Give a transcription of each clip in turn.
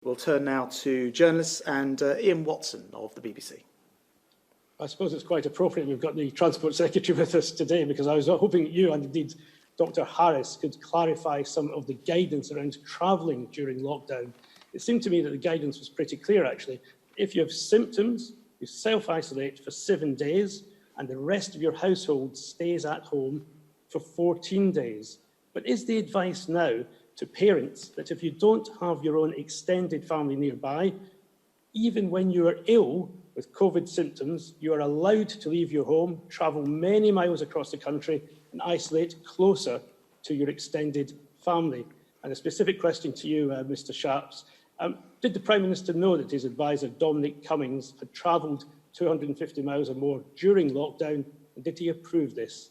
We'll turn now to journalists and Ian Watson of the BBC. I suppose it's quite appropriate we've got the Transport Secretary with us today, because I was hoping you and indeed Dr Harris could clarify some of the guidance around travelling during lockdown. It seemed to me that the guidance was pretty clear, actually. If you have symptoms, you self-isolate for 7 days and the rest of your household stays at home for 14 days. But is the advice now to parents that if you don't have your own extended family nearby, even when you are ill with COVID symptoms, you are allowed to leave your home, travel many miles across the country and isolate closer to your extended family? And a specific question to you, Mr Shapps. Did the Prime Minister know that his advisor, Dominic Cummings, had travelled 250 miles or more during lockdown, and did he approve this?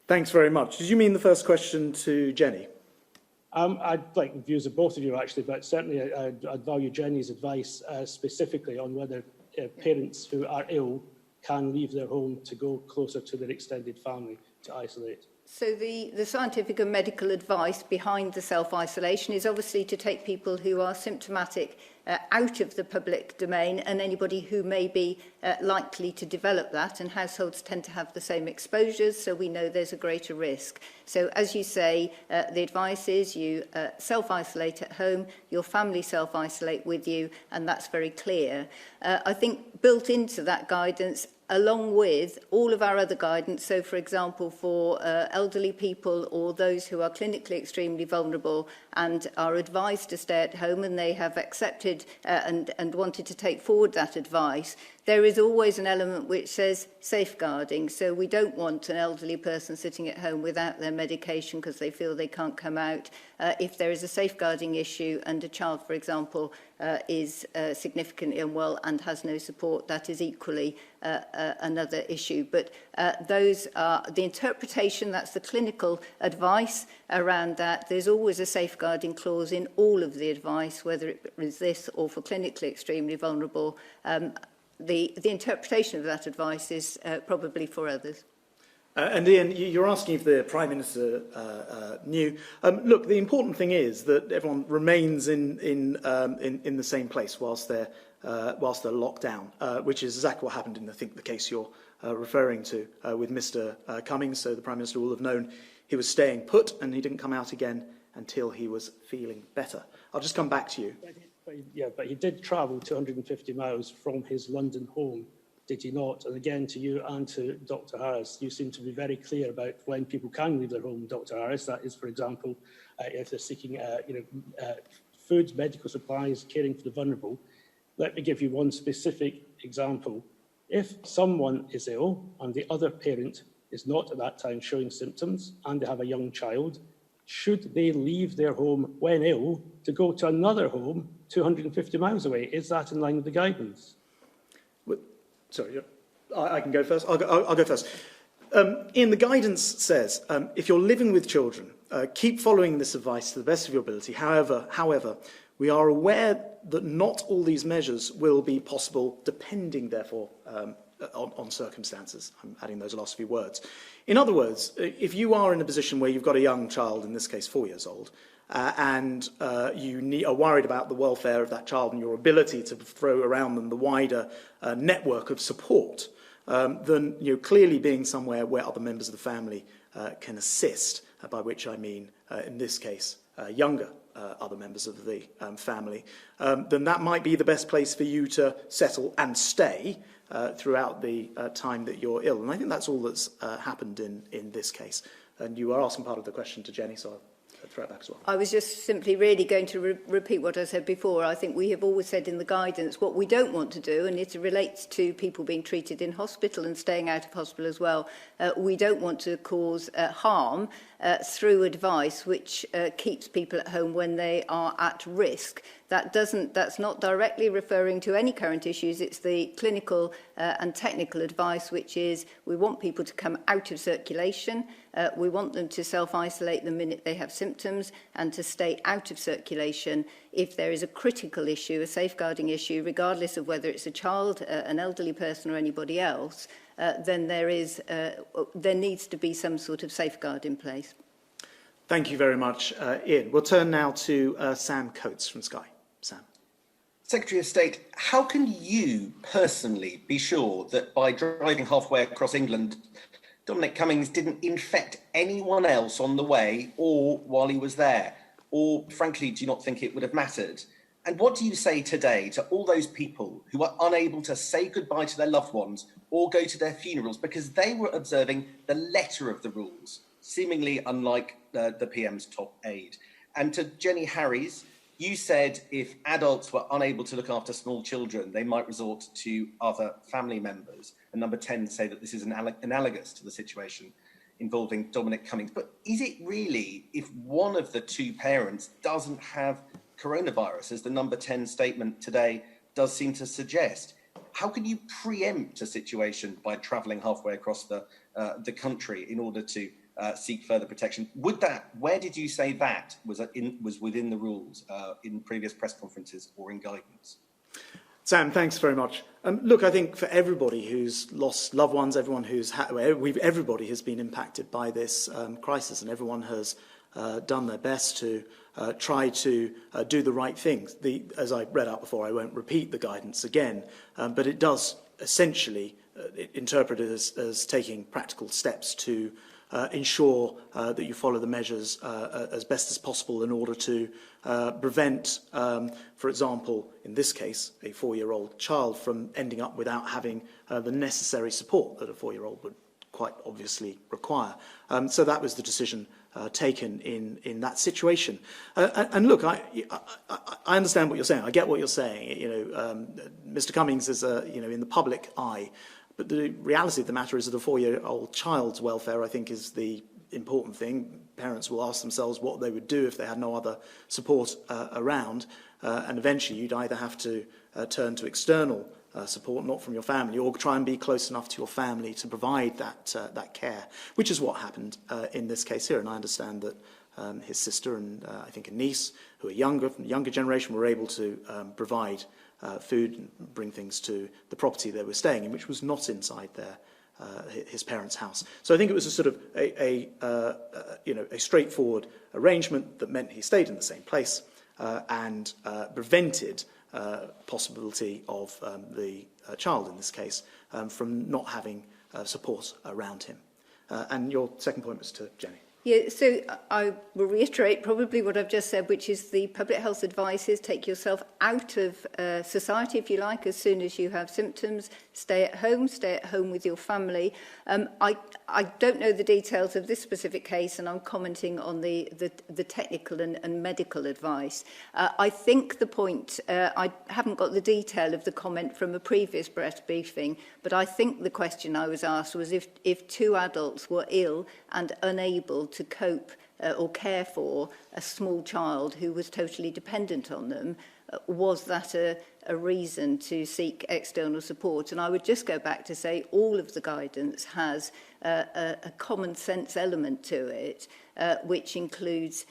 Thanks very much. Did you mean the first question to Jenny? I'd like the views of both of you, actually, but certainly I'd value Jenny's advice specifically on whether parents who are ill can leave their home to go closer to their extended family to isolate. So the scientific and medical advice behind the self-isolation is obviously to take people who are symptomatic out of the public domain and anybody who may be likely to develop that, and households tend to have the same exposures, so we know there's a greater risk. So as you say, the advice is you self-isolate at home, your family self-isolate with you, and that's very clear. I think built into that guidance, along with all of our other guidance, so for example for elderly people or those who are clinically extremely vulnerable and are advised to stay at home and they have accepted and wanted to take forward that advice, there is always an element which says safeguarding. So we don't want an elderly person sitting at home without their medication because they feel they can't come out. If there is a safeguarding issue and a child, for example, is significantly unwell and has no support, that is equally another issue. But those are the interpretation, that's the clinical advice around that. There's always a safeguarding clause in all of the advice, whether it is this or for clinically extremely vulnerable. The interpretation of that advice is probably for others. And Ian, you're asking if the Prime Minister knew. Look, the important thing is that everyone remains in the same place whilst they're locked down, which is exactly what happened in, I think, the case you're referring to with Mr Cummings. So the Prime Minister will have known he was staying put and he didn't come out again until he was feeling better. I'll just come back to you. But he did travel 250 miles from his London home, did he not? And again, to you and to Dr Harris, you seem to be very clear about when people can leave their home, Dr Harris. That is, for example, if they're seeking food, medical supplies, caring for the vulnerable. Let me give you one specific example. If someone is ill and the other parent is not at that time showing symptoms and they have a young child, should they leave their home when ill to go to another home 250 miles away? Is that in line with the guidance? Sorry, I can go first. I'll go first. Ian, the guidance says if you're living with children, keep following this advice to the best of your ability. However, we are aware that not all these measures will be possible, depending, therefore, on circumstances. I'm adding those last few words. In other words, if you are in a position where you've got a young child, in this case 4 years old, and you are worried about the welfare of that child and your ability to throw around them the wider network of support, then clearly being somewhere where other members of the family can assist, by which I mean, in this case, younger other members of the family, then that might be the best place for you to settle and stay throughout the time that you're ill. And I think that's all that's happened in this case. And you are asking part of the question to Jenny, so I'll throw it back as well. I was just simply really going to repeat what I said before. I think we have always said in the guidance what we don't want to do, and it relates to people being treated in hospital and staying out of hospital as well. We don't want to cause harm through advice which keeps people at home when they are at risk. That's not directly referring to any current issues. It's the clinical and technical advice, which is we want people to come out of circulation. We want them to self-isolate the minute they have symptoms and to stay out of circulation. If there is a critical issue, a safeguarding issue, regardless of whether it's a child, an elderly person or anybody else, then there needs to be some sort of safeguard in place. Thank you very much, Ian. We'll turn now to Sam Coates from Sky. Sam. Secretary of State, how can you personally be sure that by driving halfway across England, Dominic Cummings didn't infect anyone else on the way or while he was there? Or, frankly, do you not think it would have mattered? And what do you say today to all those people who are unable to say goodbye to their loved ones or go to their funerals because they were observing the letter of the rules, seemingly unlike the PM's top aide? And to Jenny Harries, you said if adults were unable to look after small children, they might resort to other family members. And number 10 say that this is analogous to the situation involving Dominic Cummings. But is it really if one of the two parents doesn't have coronavirus, as the number 10 statement today does seem to suggest? How can you preempt a situation by travelling halfway across the country in order to seek further protection? Where did you say that was within the rules in previous press conferences or in guidance? Sam, thanks very much. Look, I think for everybody who's lost loved ones, everybody has been impacted by this crisis, and everyone has done their best to try to do the right things. As I read out before, I won't repeat the guidance again, but it does essentially interpret it as taking practical steps to ensure that you follow the measures as best as possible in order to prevent, for example, in this case, a 4-year-old child from ending up without having the necessary support that a 4-year-old would quite obviously require. So that was the decision taken in that situation. And look, I understand what you're saying. I get what you're saying. Mr. Cummings is in the public eye. But the reality of the matter is that a 4-year-old child's welfare, I think, is the important thing. Parents will ask themselves what they would do if they had no other support around. And eventually you'd either have to turn to external support, not from your family, or try and be close enough to your family to provide that care, which is what happened in this case here. And I understand that his sister and I think a niece, who are younger, from the younger generation, were able to provide food and bring things to the property they were staying in, which was not inside his parents' house. So I think it was a sort of a straightforward arrangement that meant he stayed in the same place and prevented possibility of the child in this case from not having support around him. And your second point was to Jenny. Yeah, so I will reiterate probably what I've just said, which is the public health advice is take yourself out of society, if you like, as soon as you have symptoms. Stay at home with your family. I don't know the details of this specific case, and I'm commenting on the technical and medical advice. I think the point, I haven't got the detail of the comment from a previous press briefing, but I think the question I was asked was if two adults were ill and unable to cope or care for a small child who was totally dependent on them, was that a reason to seek external support? And I would just go back to say all of the guidance has a common sense element to it, which includes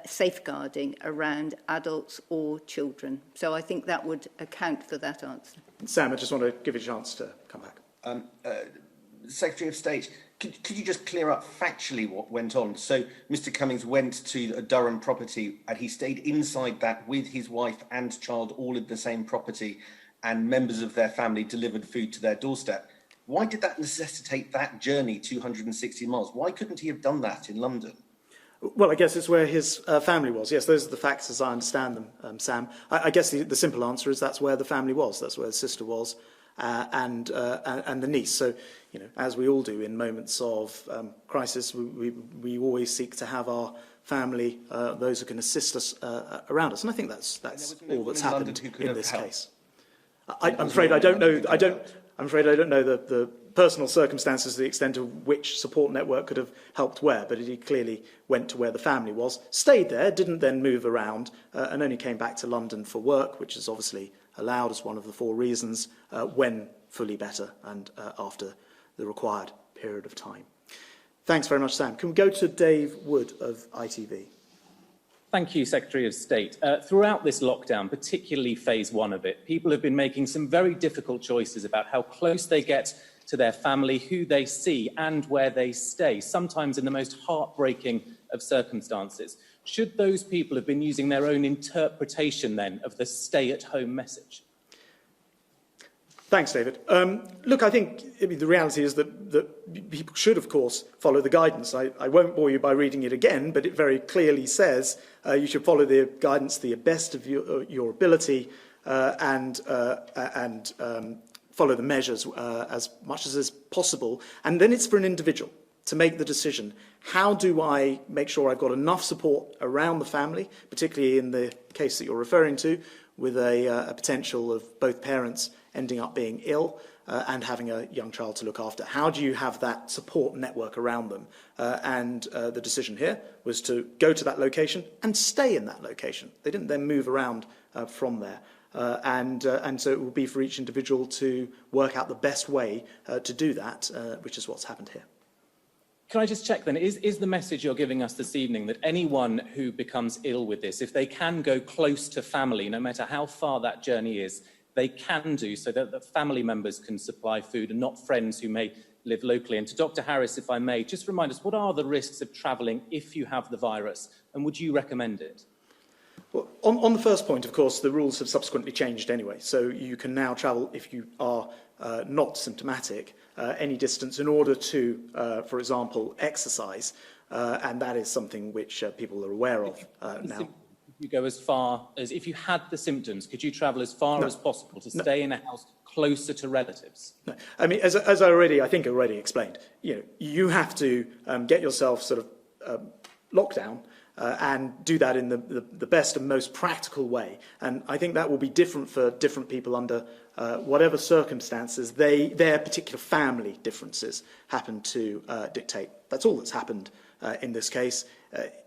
safeguarding around adults or children. So I think that would account for that answer. Sam, I just want to give you a chance to come back. Secretary of State, could you just clear up factually what went on? So Mr Cummings went to a Durham property and he stayed inside that with his wife and child, all in the same property, and members of their family delivered food to their doorstep. Why did that necessitate that journey 260 miles? Why couldn't he have done that in London? Well, I guess it's where his family was. Yes, those are the facts as I understand them, Sam. I guess the simple answer is that's where the family was. That's where the sister was. And the niece. So, as we all do in moments of crisis, we always seek to have our family, those who can assist us around us. And I think that's all that's happened in this case. I'm afraid I don't know. I'm afraid I don't know the personal circumstances, the extent of which support network could have helped where, but he clearly went to where the family was, stayed there, didn't then move around, and only came back to London for work, which is obviously allowed as one of the 4 reasons when fully better and after the required period of time. Thanks very much, Sam. Can we go to Dave Wood of ITV? Thank you, Secretary of State. Throughout this lockdown, particularly phase 1 of it, people have been making some very difficult choices about how close they get to their family, who they see and where they stay, sometimes in the most heartbreaking of circumstances. Should those people have been using their own interpretation then of the stay-at-home message? Thanks, David. Look, I think the reality is that people should, of course, follow the guidance. I won't bore you by reading it again, but it very clearly says you should follow the guidance to the best of your ability and follow the measures as much as is possible. And then it's for an individual to make the decision. How do I make sure I've got enough support around the family, particularly in the case that you're referring to, with a potential of both parents ending up being ill and having a young child to look after? How do you have that support network around them? And the decision here was to go to that location and stay in that location. They didn't then move around from there. And so it will be for each individual to work out the best way to do that, which is what's happened here. Can I just check then, is the message you're giving us this evening that anyone who becomes ill with this, if they can go close to family, no matter how far that journey is, they can do so that the family members can supply food and not friends who may live locally? And to Dr. Harris, if I may, just remind us, what are the risks of travelling if you have the virus, and would you recommend it? Well, on the first point, of course, the rules have subsequently changed anyway. So you can now travel, if you are not symptomatic, any distance in order to, for example, exercise. And that is something which people are aware of now. You go as far as, if you had the symptoms, could you travel as far as possible to stay in a house closer to relatives? No. I mean, as I already explained, you have to get yourself sort of locked down and do that in the best and most practical way. And I think that will be different for different people under whatever circumstances their particular family differences happen to dictate. That's all that's happened in this case.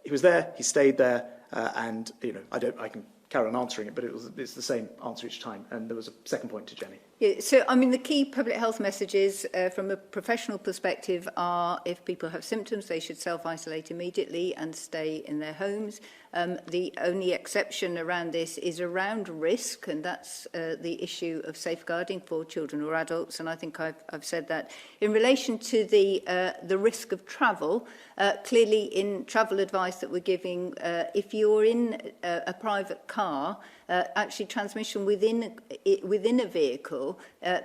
He was there, he stayed there, and I can carry on answering it, but it's the same answer each time. And there was a second point to Jenny. Yeah, so, I mean, the key public health messages from a professional perspective are if people have symptoms, they should self-isolate immediately and stay in their homes. The only exception around this is around risk, and that's the issue of safeguarding for children or adults, and I think I've said that. In relation to the risk of travel, clearly in travel advice that we're giving, if you're in a private car, actually transmission within a vehicle,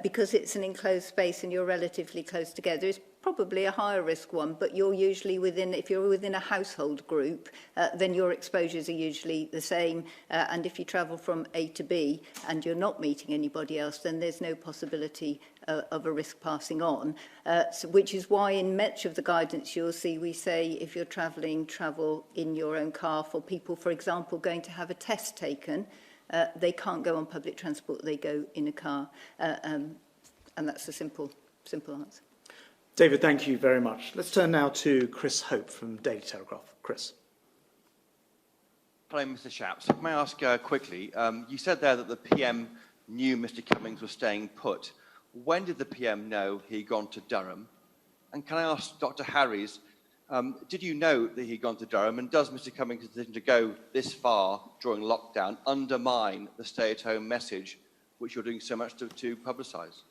because it's an enclosed space and you're relatively close together, is probably a higher risk one, but you're usually if you're within a household group, then your exposures are usually the same. And if you travel from A to B and you're not meeting anybody else, then there's no possibility of a risk passing on, which is why in much of the guidance you'll see we say if you're travelling, travel in your own car. For people, for example, going to have a test taken, they can't go on public transport, they go in a car. And that's a simple answer. David, thank you very much. Let's turn now to Chris Hope from Daily Telegraph. Chris. Hello, Mr Shapps. May I ask quickly, you said there that the PM knew Mr Cummings was staying put. When did the PM know he'd gone to Durham? And can I ask Dr Harris, did you know that he'd gone to Durham, and does Mr Cummings' decision to go this far during lockdown undermine the stay-at-home message which you're doing so much to publicise?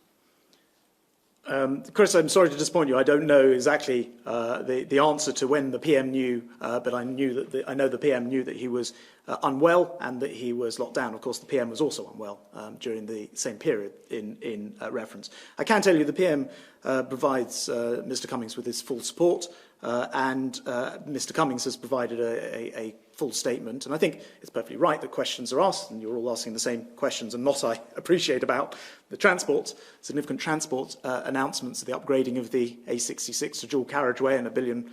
Chris, I'm sorry to disappoint you. I don't know exactly the answer to when the PM knew, but I know the PM knew that he was unwell and that he was locked down. Of course, the PM was also unwell during the same period in reference. I can tell you the PM provides Mr Cummings with his full support, and Mr Cummings has provided a full statement. And I think it's perfectly right that questions are asked, and you're all asking the same questions, and not, I appreciate, about the significant transport announcements of the upgrading of the A66 to dual carriageway and £1 billion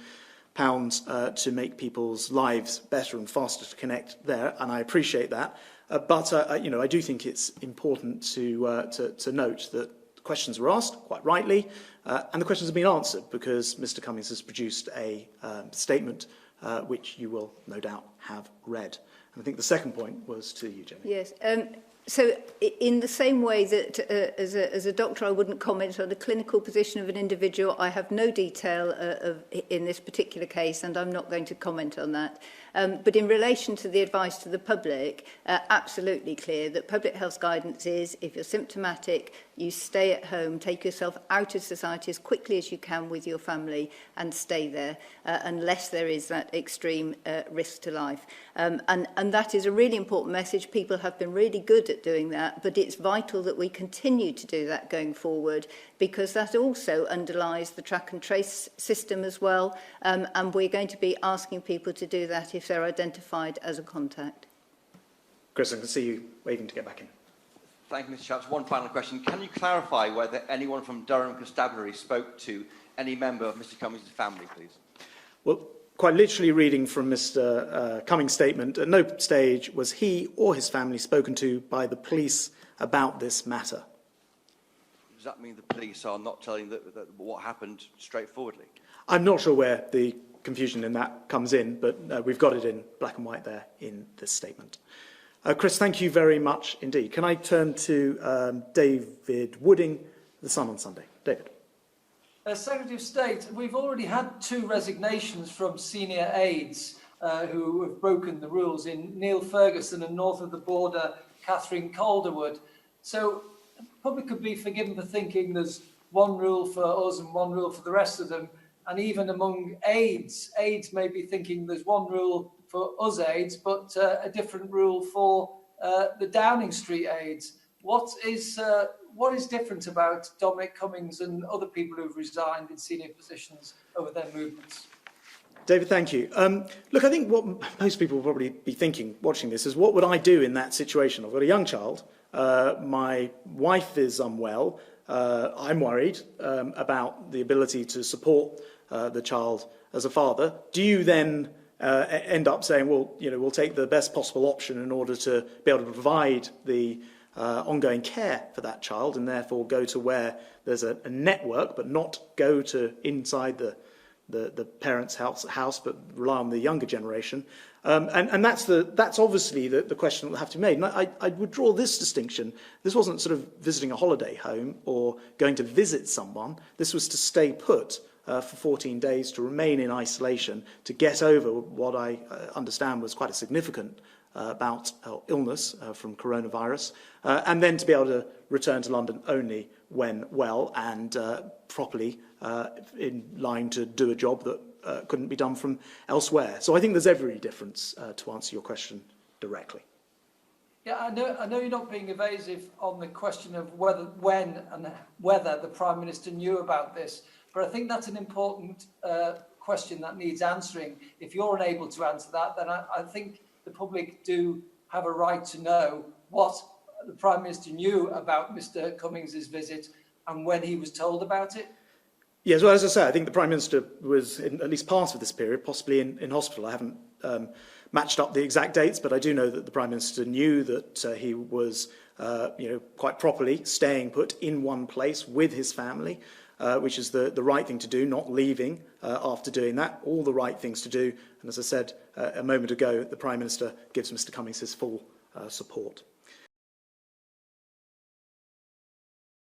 to make people's lives better and faster to connect there, and I appreciate that. But I do think it's important to note that questions were asked, quite rightly, and the questions have been answered because Mr Cummings has produced a statement which you will no doubt have read. And I think the second point was to you, Jenny. Yes. So in the same way that as a doctor I wouldn't comment on the clinical position of an individual, I have no detail in this particular case, and I'm not going to comment on that. But in relation to the advice to the public, absolutely clear that public health guidance is if you're symptomatic, you stay at home, take yourself out of society as quickly as you can with your family and stay there unless there is that extreme risk to life. And that is a really important message. People have been really good at doing that, but it's vital that we continue to do that going forward, because that also underlies the track and trace system as well, and we're going to be asking people to do that if they're identified as a contact. Chris, I can see you waving to get back in. Thank you, Mr Shapps. One final question. Can you clarify whether anyone from Durham Constabulary spoke to any member of Mr Cummings' family, please? Well, quite literally reading from Mr Cummings' statement, at no stage was he or his family spoken to by the police about this matter. Does that mean the police are not telling that what happened straightforwardly? I'm not sure where the confusion in that comes in, but we've got it in black and white there in this statement. Chris, thank you very much indeed. Can I turn to David Wooding, The Sun on Sunday? David. Secretary of State, we've already had 2 resignations from senior aides who have broken the rules in Neil Ferguson and north of the border, Catherine Calderwood. So the public could be forgiven for thinking there's one rule for us and one rule for the rest of them. And even among aides may be thinking there's one rule for us aides, but a different rule for the Downing Street aides. What is different about Dominic Cummings and other people who've resigned in senior positions over their movements? David, thank you. Look, I think what most people will probably be thinking, watching this, is what would I do in that situation? I've got a young child. My wife is unwell. I'm worried about the ability to support the child as a father. Do you then end up saying, well, we'll take the best possible option in order to be able to provide the ongoing care for that child, and therefore go to where there's a network, but not go to inside the parents' house, but rely on the younger generation? And that's obviously the question that will have to be made. And I would draw this distinction. This wasn't sort of visiting a holiday home or going to visit someone. This was to stay put for 14 days, to remain in isolation, to get over what I understand was quite a significant bout of illness from coronavirus, and then to be able to return to London only when well and properly in line to do a job that couldn't be done from elsewhere. So I think there's every difference to answer your question directly. Yeah, I know you're not being evasive on the question of when and whether the Prime Minister knew about this, but I think that's an important question that needs answering. If you're unable to answer that, then I think the public do have a right to know what the Prime Minister knew about Mr Cummings' visit and when he was told about it. Yes, well, as I say, I think the Prime Minister was, in at least part of this period, possibly in hospital. I haven't matched up the exact dates, but I do know that the Prime Minister knew that he was, quite properly staying put in one place with his family, which is the right thing to do, not leaving after doing that. All the right things to do. And as I said a moment ago, the Prime Minister gives Mr Cummings his full support.